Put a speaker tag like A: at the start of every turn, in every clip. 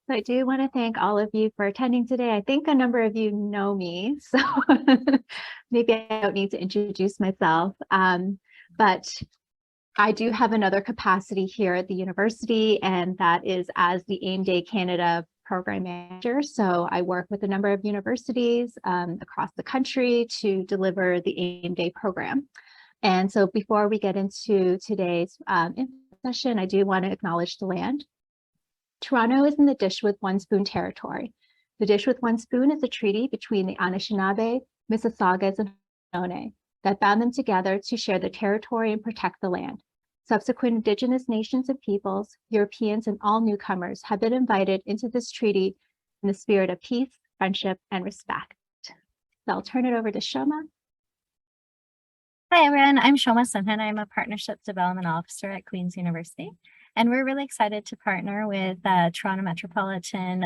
A: So I do want to thank all of you for attending today. I think a number of you know me, so maybe I don't need to introduce myself. But I do have another capacity here at the university, and that is as the AIMday Canada program manager. So I work with a number of universities across the country to deliver the AIMday program. And so before we get into today's session, I do want to acknowledge the land. Toronto is in the Dish with One Spoon territory. The Dish with One Spoon is a treaty between the Anishinaabe, Mississaugas, and Haudenosaunee that bound them together to share the territory and protect the land. Subsequent Indigenous nations and peoples, Europeans, and all newcomers have been invited into this treaty in the spirit of peace, friendship, and respect. So I'll turn it over to Shoma.
B: Hi, everyone. I'm Shoma Sunhan. I'm a Partnership Development Officer at Queen's University. And we're really excited to partner with Toronto Metropolitan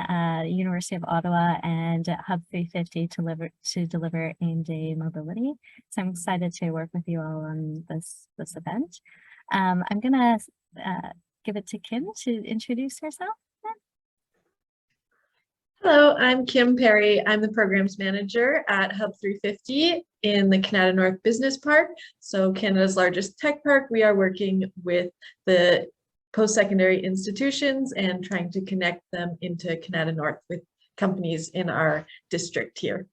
B: University of Ottawa and Hub350 to deliver AIMday mobility. So I'm excited to work with you all on this event. I'm going to give it to Kim to introduce herself.
C: Hello, I'm Kim Perry. I'm the Programs Manager at Hub350 in the Canada North Business Park. So Canada's largest tech park. We are working with the post-secondary institutions and trying to connect them into Canada North with companies in our district here.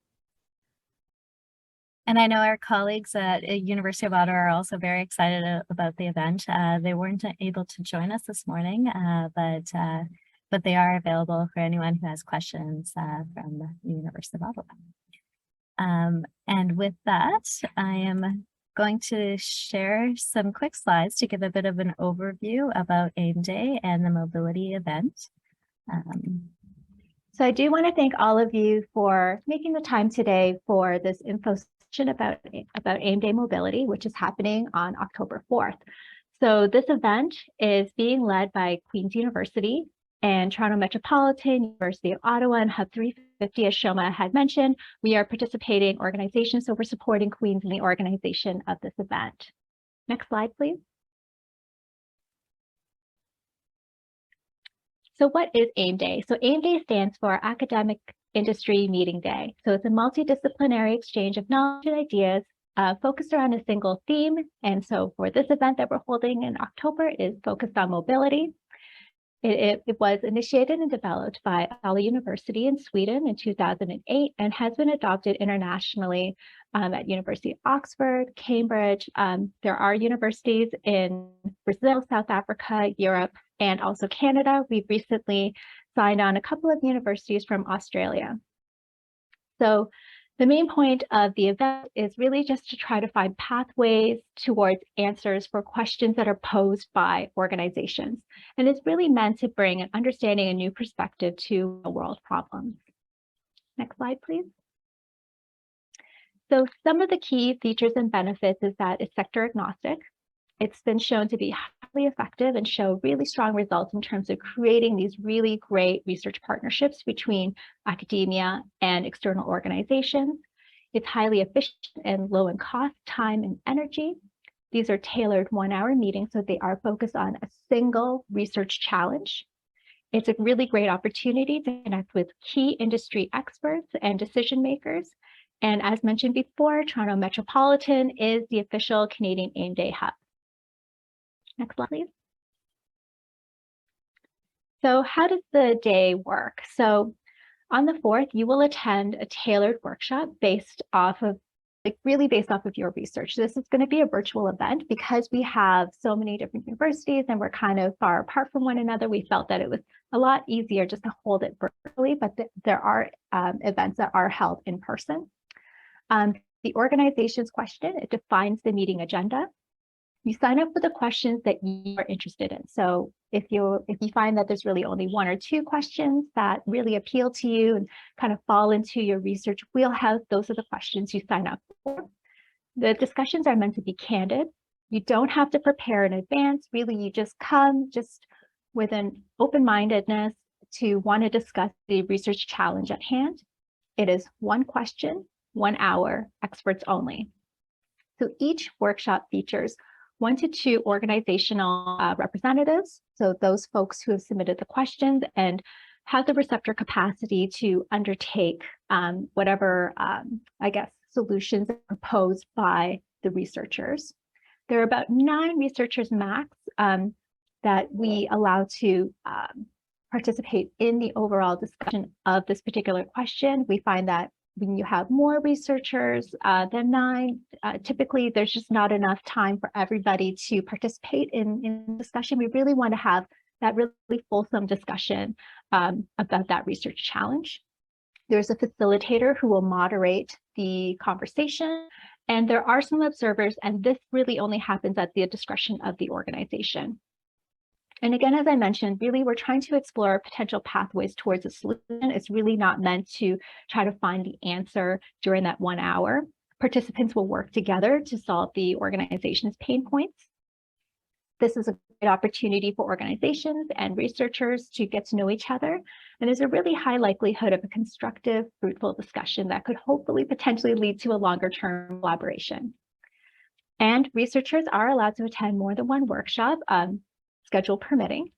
B: And I know our colleagues at University of Ottawa are also very excited about the event. They weren't able to join us this morning, but they are available for anyone who has questions from the University of Ottawa. And with that, I am going to share some quick slides to give a bit of an overview about AIMday and the mobility event.
A: So I do want to thank all of you for making the time today for this info session about AIMday mobility, which is happening on October 4th. So this event is being led by Queen's University and Toronto Metropolitan University of Ottawa and Hub350, as Shoma had mentioned. We are participating organizations, so we're supporting Queen's in the organization of this event. Next slide, please. So what is AIMday? So AIMday stands for Academic Industry Meeting Day. So it's a multidisciplinary exchange of knowledge and ideas focused around a single theme. And so for this event that we're holding in October is focused on mobility. It was initiated and developed by Uppsala University in Sweden in 2008 and has been adopted internationally at University of Oxford, Cambridge. There are universities in Brazil, South Africa, Europe, and also Canada. We've recently signed on a couple of universities from Australia. So the main point of the event is really just to try to find pathways towards answers for questions that are posed by organizations. And it's really meant to bring an understanding and new perspective to world problems. Next slide, please. So some of the key features and benefits is that it's sector agnostic. It's been shown to be highly effective and show really strong results in terms of creating these really great research partnerships between academia and external organizations. It's highly efficient and low in cost, time, and energy. These are tailored one-hour meetings, so they are focused on a single research challenge. It's a really great opportunity to connect with key industry experts and decision makers. And as mentioned before, Toronto Metropolitan is the official Canadian AIMday hub. Next slide, please. So how does the day work? So on the 4th, you will attend a tailored workshop based off of your research. This is going to be a virtual event because we have so many different universities and we're kind of far apart from one another. We felt that it was a lot easier just to hold it virtually, but there are events that are held in person. The organization's question, it defines the meeting agenda. You sign up for the questions that you are interested in. So if you find that there's really only one or two questions that really appeal to you and kind of fall into your research wheelhouse, those are the questions you sign up for. The discussions are meant to be candid. You don't have to prepare in advance. Really, you just come just with an open-mindedness to want to discuss the research challenge at hand. It is one question, 1 hour, experts only. So each workshop features 1 to 2 organizational representatives, so those folks who have submitted the questions and have the receptor capacity to undertake whatever, I guess, solutions proposed by the researchers. There are about 9 researchers max that we allow to participate in the overall discussion of this particular question. We find that when you have more researchers than 9, typically there's just not enough time for everybody to participate in discussion. We really want to have that really fulsome discussion about that research challenge. There's a facilitator who will moderate the conversation, and there are some observers, and this really only happens at the discretion of the organization. And again, as I mentioned, really we're trying to explore potential pathways towards a solution. It's really not meant to try to find the answer during that 1 hour. Participants will work together to solve the organization's pain points. This is a great opportunity for organizations and researchers to get to know each other. And there's a really high likelihood of a constructive, fruitful discussion that could hopefully potentially lead to a longer-term collaboration. And researchers are allowed to attend more than one workshop, schedule permitting.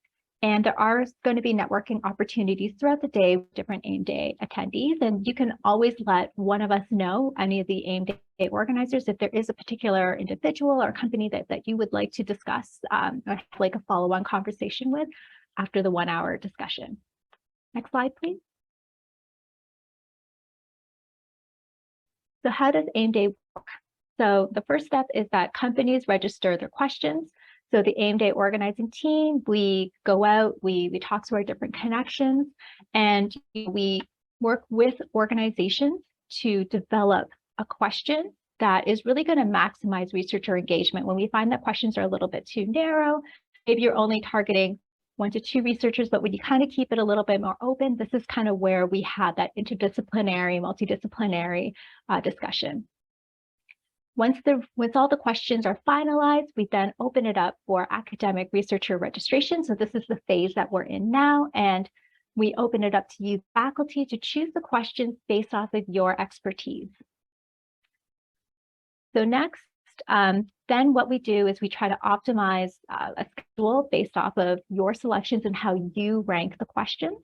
A: And there are going to be networking opportunities throughout the day with different AIMday attendees. And you can always let one of us know, any of the AIMday organizers, if there is a particular individual or company that you would like to discuss or like a follow-on conversation with after the 1 hour discussion. Next slide, please. So how does AIMday work? So the first step is that companies register their questions. So the AIMday organizing team, we go out, we talk to our different connections, and we work with organizations to develop a question that is really going to maximize researcher engagement. When we find that questions are a little bit too narrow, maybe you're only targeting 1 to 2 researchers, but when you kind of keep it a little bit more open, this is kind of where we have that interdisciplinary, multidisciplinary discussion. Once all the questions are finalized, we then open it up for academic researcher registration. So this is the phase that we're in now, and we open it up to you, faculty, to choose the questions based off of your expertise. So next, then what we do is we try to optimize a schedule based off of your selections and how you rank the questions.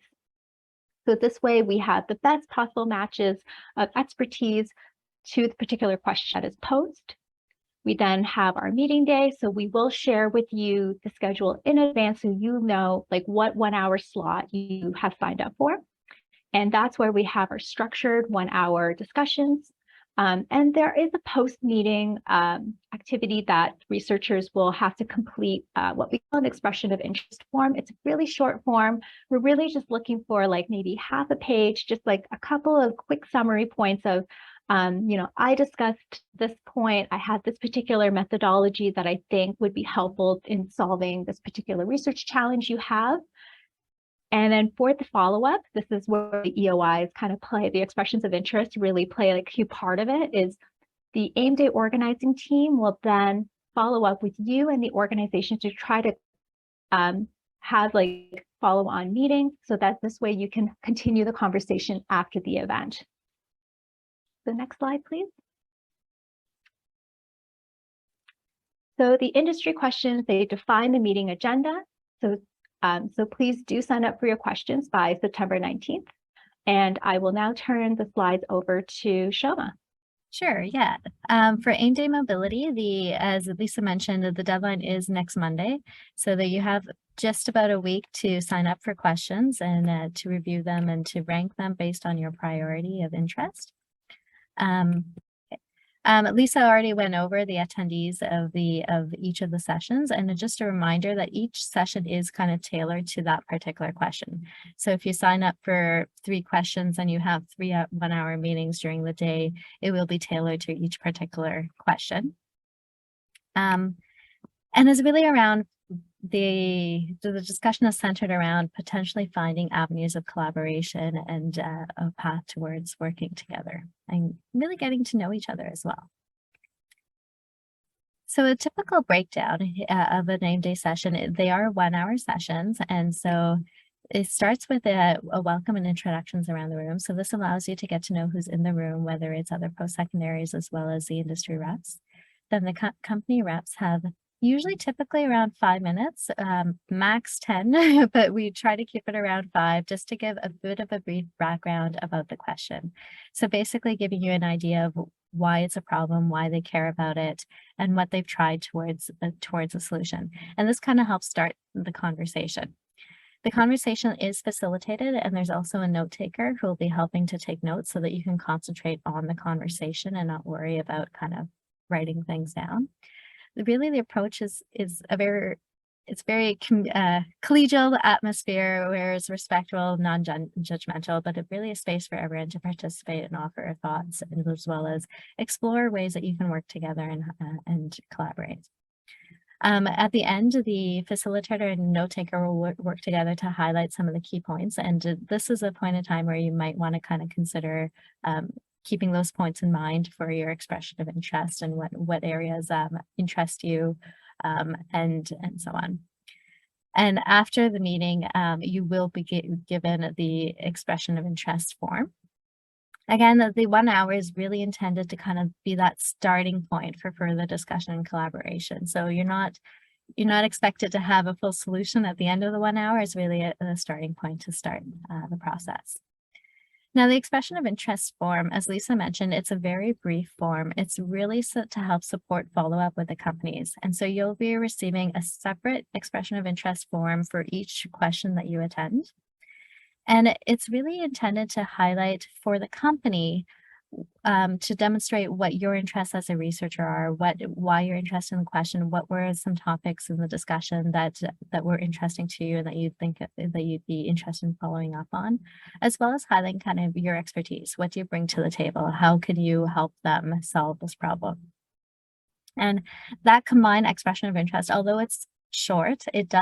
A: So this way we have the best possible matches of expertise to the particular question that is posed. We then have our meeting day. So we will share with you the schedule in advance so you know like what 1 hour slot you have signed up for. And that's where we have our structured 1 hour discussions. And there is a post-meeting activity that researchers will have to complete what we call an expression of interest form. It's a really short form. We're really just looking for like maybe half a page, just like a couple of quick summary points of, I discussed this point. I had this particular methodology that I think would be helpful in solving this particular research challenge you have. And then for the follow-up, this is where the EOIs kind of play, the expressions of interest really play like a key part of it, is the AIMday organizing team will then follow up with you and the organization to try to have like follow-on meetings so that this way you can continue the conversation after the event. The next slide, please. So the industry questions, they define the meeting agenda. So please do sign up for your questions by September 19th. And I will now turn the slides over to Shoma.
B: Sure, yeah. For AIMday Mobility, as Lisa mentioned, the deadline is next Monday, so that you have just about a week to sign up for questions and to review them and to rank them based on your priority of interest. Lisa already went over the attendees of each of the sessions, and just a reminder that each session is kind of tailored to that particular question. So if you sign up for 3 questions and you have 3 1 hour meetings during the day, it will be tailored to each particular question. And it's really around the discussion is centered around potentially finding avenues of collaboration and a path towards working together and really getting to know each other as well. So a typical breakdown of an AIMday session, they are 1 hour sessions. And so it starts with a welcome and introductions around the room. So this allows you to get to know who's in the room, whether it's other post-secondaries as well as the industry reps. Then the company reps have Usually typically around 5 minutes, max 10, but we try to keep it around 5 just to give a bit of a brief background about the question. So basically giving you an idea of why it's a problem, why they care about it, and what they've tried towards a solution. And this kind of helps start the conversation. The conversation is facilitated, and there's also a note taker who will be helping to take notes so that you can concentrate on the conversation and not worry about kind of writing things down. Really, the approach is a very collegial atmosphere where it's respectful, non-judgmental, but it really is space for everyone to participate and offer thoughts, and as well as explore ways that you can work together and collaborate. At the end, the facilitator and note taker will work together to highlight some of the key points. And this is a point in time where you might want to kind of consider keeping those points in mind for your expression of interest and what areas interest you and so on. And after the meeting, you will be given the expression of interest form. Again, the 1 hour is really intended to kind of be that starting point for further discussion and collaboration. So you're not expected to have a full solution at the end of the 1 hour. It's really a starting point to start the process. Now, the expression of interest form, as Lisa mentioned, it's a very brief form. It's really to help support follow-up with the companies. And so you'll be receiving a separate expression of interest form for each question that you attend. And it's really intended to highlight for the company to demonstrate what your interests as a researcher are, why you're interested in the question, what were some topics in the discussion that were interesting to you and that you think that you'd be interested in following up on, as well as highlighting kind of your expertise. What do you bring to the table? How could you help them solve this problem? And that combined expression of interest, although it's short, it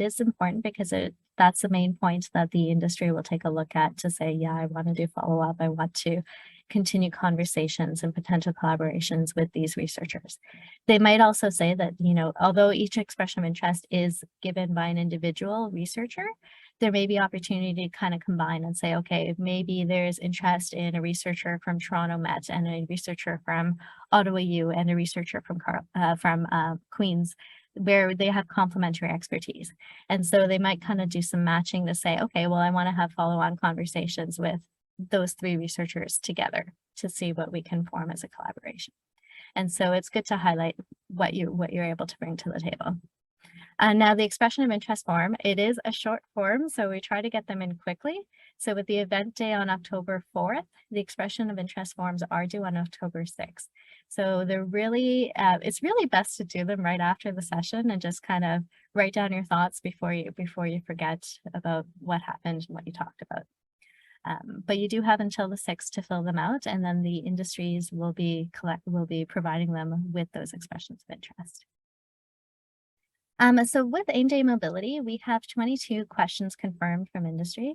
B: is important because that's the main point that the industry will take a look at to say, yeah, I want to do follow-up. I want to continue conversations and potential collaborations with these researchers. They might also say that, although each expression of interest is given by an individual researcher, there may be opportunity to kind of combine and say, okay, maybe there's interest in a researcher from Toronto Met and a researcher from Ottawa U and a researcher from Queen's, where they have complementary expertise. And so they might kind of do some matching to say, okay, well, I want to have follow-on conversations with those 3 researchers together to see what we can form as a collaboration. And so it's good to highlight what you're able to bring to the table. Now the expression of interest form, it is a short form, so we try to get them in quickly. So with the event day on October 4th, the expression of interest forms are due on October 6th. So they're really, it's really best to do them right after the session and just kind of write down your thoughts before you forget about what happened and what you talked about. But you do have until the 6th to fill them out, and then the industries will be providing them with those expressions of interest. So with AIMday Mobility, we have 22 questions confirmed from industry.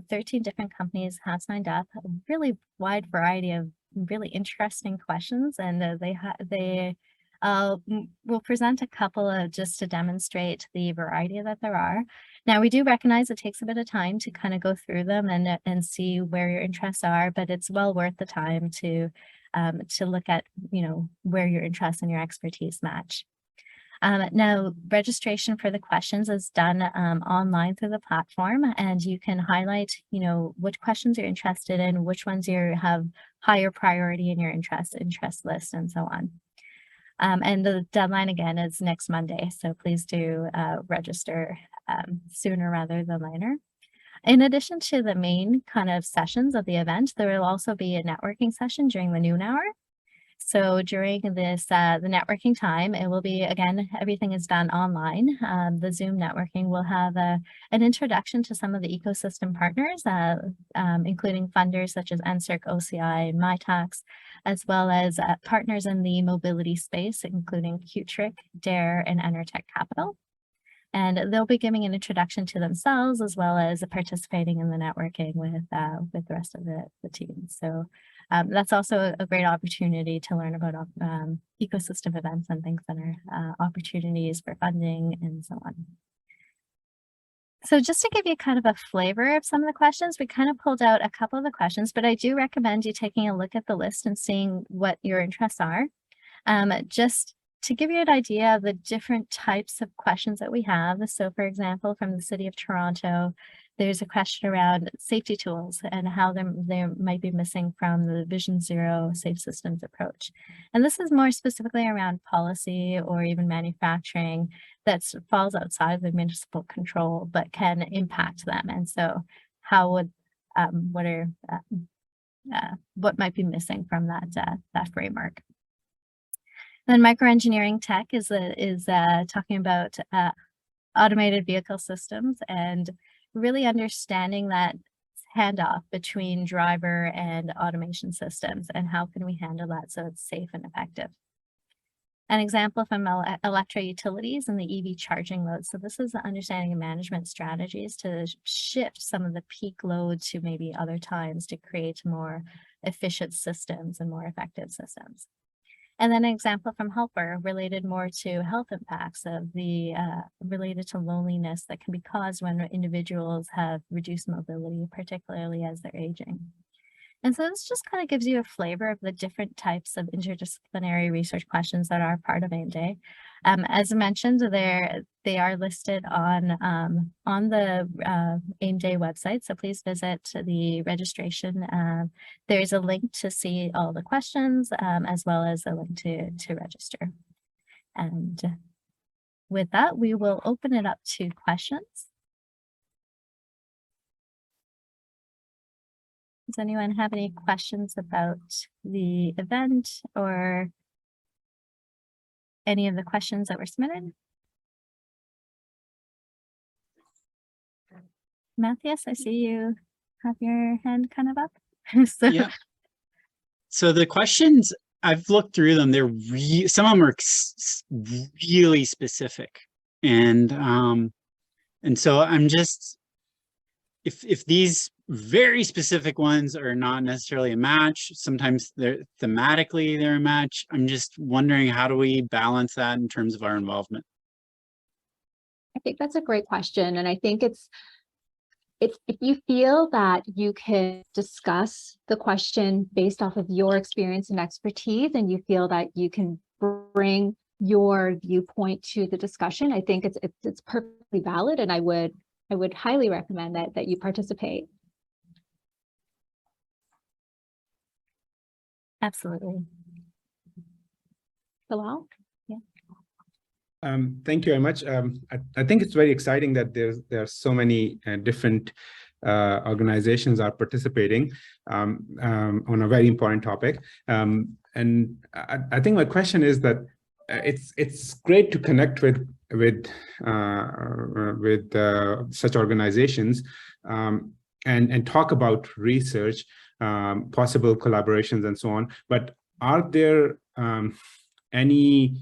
B: 13 different companies have signed up, a really wide variety of really interesting questions, and they will present a couple just to demonstrate the variety that there are. Now, we do recognize it takes a bit of time to kind of go through them and see where your interests are, but it's well worth the time to look at, where your interests and your expertise match. Now, registration for the questions is done online through the platform, and you can highlight, which questions you're interested in, which ones you have higher priority in your interest list, and so on. And the deadline again is next Monday, so please do register sooner rather than later. In addition to the main kind of sessions of the event, there will also be a networking session during the noon hour. So during this, the networking time, it will be, again, everything is done online. The Zoom networking will have an introduction to some of the ecosystem partners, including funders such as NSERC, OCI, MyTax, as well as partners in the mobility space, including Qtrick, DARE, and Enertech Capital. And they'll be giving an introduction to themselves as well as participating in the networking with the rest of the team. So that's also a great opportunity to learn about ecosystem events and things that are opportunities for funding and so on. So just to give you kind of a flavor of some of the questions, we kind of pulled out a couple of the questions, but I do recommend you taking a look at the list and seeing what your interests are. Just to give you an idea of the different types of questions that we have, so for example, from the City of Toronto, there's a question around safety tools and how they might be missing from the Vision Zero Safe Systems approach. And this is more specifically around policy or even manufacturing that falls outside of the municipal control, but can impact them. And so how would, what might be missing from that framework? Then microengineering tech is talking about automated vehicle systems and really understanding that handoff between driver and automation systems and how can we handle that so it's safe and effective. An example from electro utilities and the EV charging load. So this is the understanding and management strategies to shift some of the peak load to maybe other times to create more efficient systems and more effective systems. And then an example from Helper related more to health impacts of the related to loneliness that can be caused when individuals have reduced mobility, particularly as they're aging. And so this just kind of gives you a flavor of the different types of interdisciplinary research questions that are part of AIMday. As I mentioned, they are listed on the AIMday website, so please visit the registration. There's a link to see all the questions, as well as a link to register. And with that, we will open it up to questions. Does anyone have any questions about the event or any of the questions that were submitted? Matthias, I see you have your hand kind of up.
D: Yeah. So the questions, I've looked through them. Some of them are really specific, and so I'm just, if these very specific ones are not necessarily a match, sometimes they're thematically a match. I'm just wondering, how do we balance that in terms of our involvement?
A: I think that's a great question. And I think it's if you feel that you can discuss the question based off of your experience and expertise, and you feel that you can bring your viewpoint to the discussion, I think it's perfectly valid. And I would highly recommend that you participate.
B: Absolutely.
A: Bilal? Yeah.
E: Thank you very much. I think it's very exciting that there are so many different organizations are participating on a very important topic. And I think my question is that it's great to connect with such organizations and talk about research, possible collaborations and so on. But are there any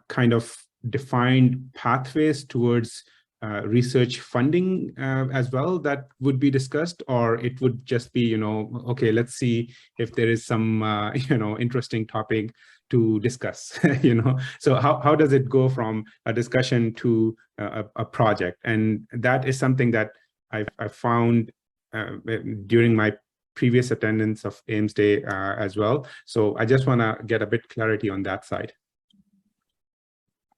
E: kind of defined pathways towards research funding as well that would be discussed, or it would just be, okay, let's see if there is some, interesting topic to discuss, So how does it go from a discussion to a project? And that is something that I found during my previous attendance of AIMday as well. So I just want to get a bit clarity on that side.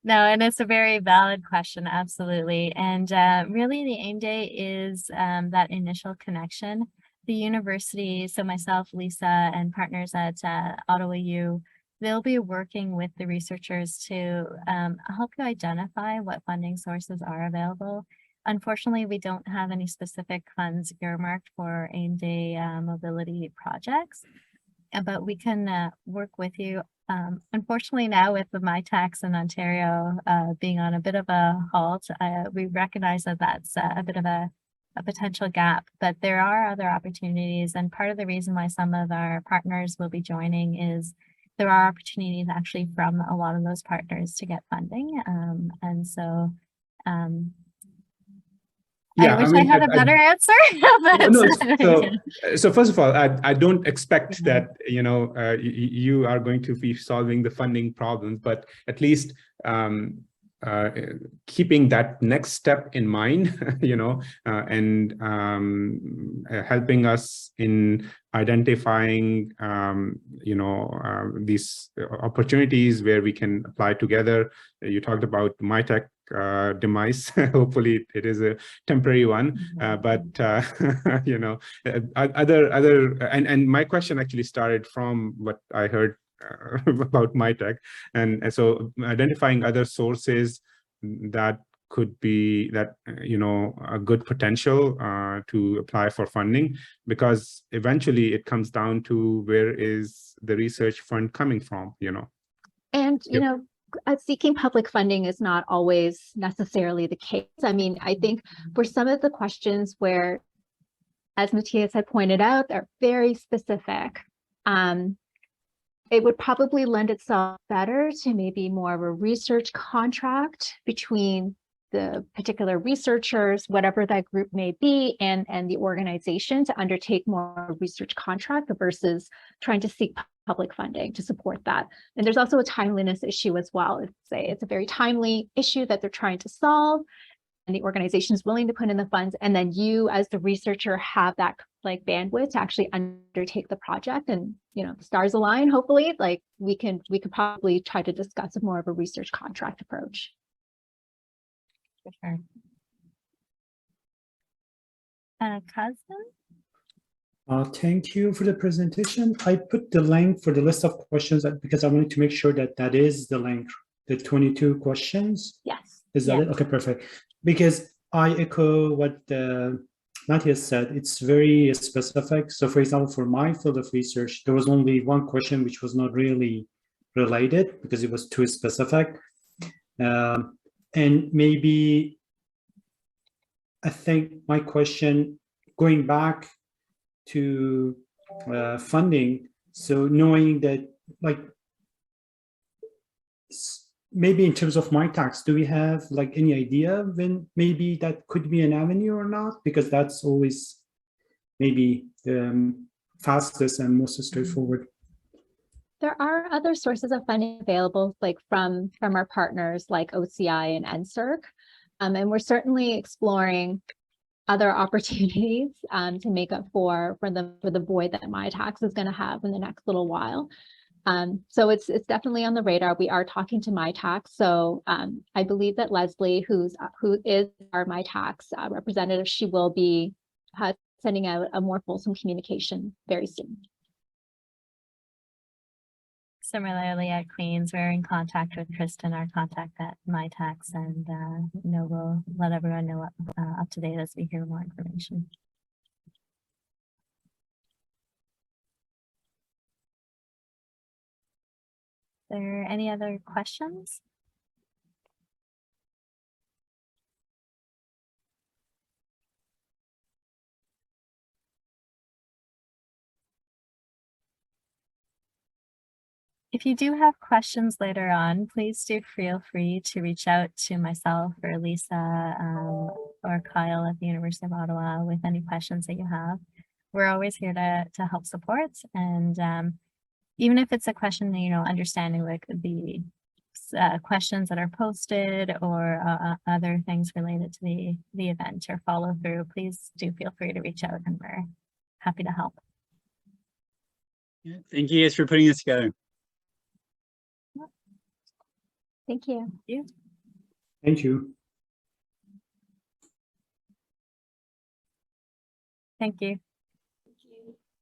B: No, and it's a very valid question, absolutely. And really the AIMday is that initial connection. The university, so myself, Lisa, and partners at Ottawa U, they'll be working with the researchers to help you identify what funding sources are available. Unfortunately, we don't have any specific funds earmarked for AIMday mobility projects, but we can work with you. Unfortunately, now with the MyTax in Ontario being on a bit of a halt, we recognize that that's a bit of a potential gap, but there are other opportunities. And part of the reason why some of our partners will be joining is there are opportunities actually from a lot of those partners to get funding. And so,
E: yeah,
B: I wish I had a better answer. But
E: so first of all, I don't expect that you are going to be solving the funding problems, but at least keeping that next step in mind, and helping us in identifying, these opportunities where we can apply together. You talked about MyTech demise. Hopefully it is a temporary one, but and my question actually started from what I heard about MyTech, and so identifying other sources that could be a good potential to apply for funding, because eventually it comes down to where is the research fund coming from,
A: And, seeking public funding is not always necessarily the case. I mean, I think for some of the questions where, as Matthias had pointed out, they're very specific. It would probably lend itself better to maybe more of a research contract between the particular researchers, whatever that group may be, and the organization to undertake more research contract versus trying to seek public funding to support that. And there's also a timeliness issue as well. It's a very timely issue that they're trying to solve, and the organization is willing to put in the funds, and then you as the researcher have that bandwidth to actually undertake the project, and the stars align, hopefully, we could probably try to discuss a more of a research contract approach.
B: For sure. Kazim?
F: Thank you for the presentation. I put the link for the list of questions because I wanted to make sure that that is the link, the 22 questions.
A: Yes.
F: Is that it? Okay, perfect. Because I echo what Matthias said, it's very specific. So for example, for my field of research, there was only one question which was not really related because it was too specific. And maybe I think my question, going back to funding, so knowing that maybe in terms of MyTax, do we have any idea when maybe that could be an avenue or not? Because that's always maybe the fastest and most straightforward.
A: There are other sources of funding available, from our partners like OCI and NSERC, and we're certainly exploring other opportunities to make up for the void that MyTax is going to have in the next little while. So it's definitely on the radar. We are talking to MyTax. So I believe that Leslie, who is our MyTax representative, she will be sending out a more fulsome communication very soon.
B: Similarly, at Queens, we're in contact with Kristen, our contact at MyTax, and we'll let everyone know up to date as we hear more information. Are there any other questions? If you do have questions later on, please do feel free to reach out to myself or Lisa or Kyle at the University of Ottawa with any questions that you have. We're always here to help support, and even if it's a question, understanding the questions that are posted or other things related to the event or follow through, please do feel free to reach out, and we're happy to help.
D: Yeah, thank you guys for putting this together.
A: Thank you.
F: Thank you.
B: Thank you.